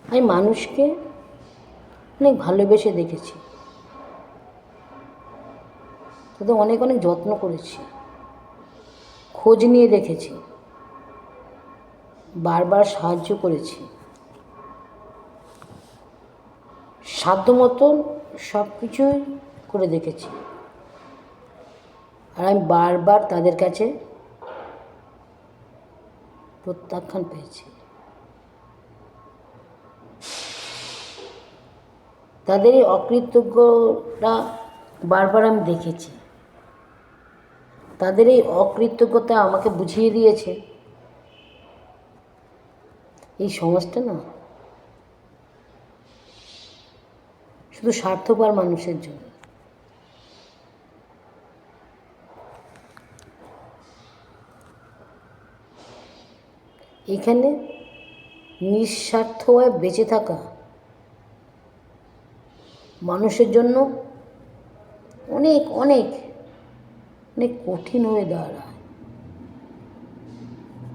আমি মানুষকে অনেক ভালোবেসে দেখেছি, তাদের অনেক অনেক যত্ন করেছি, খোঁজ নিয়ে দেখেছি, বারবার সাহায্য করেছি, সাধ্য মতন সব কিছুই করে দেখেছি। আর আমি বারবার তাদের কাছে প্রত্যাখ্যান পেয়েছি। তাদের এই অকৃতজ্ঞতা বারবার আমি দেখেছি। তাদের এই অকৃতজ্ঞতা আমাকে বুঝিয়ে দিয়েছে এই সমাজটা না শুধু স্বার্থপর মানুষের জন্য। এখানে নিঃস্বার্থ হয়ে বেঁচে থাকা মানুষের জন্য অনেক অনেক অনেক কঠিন হয়ে দাঁড়ায়।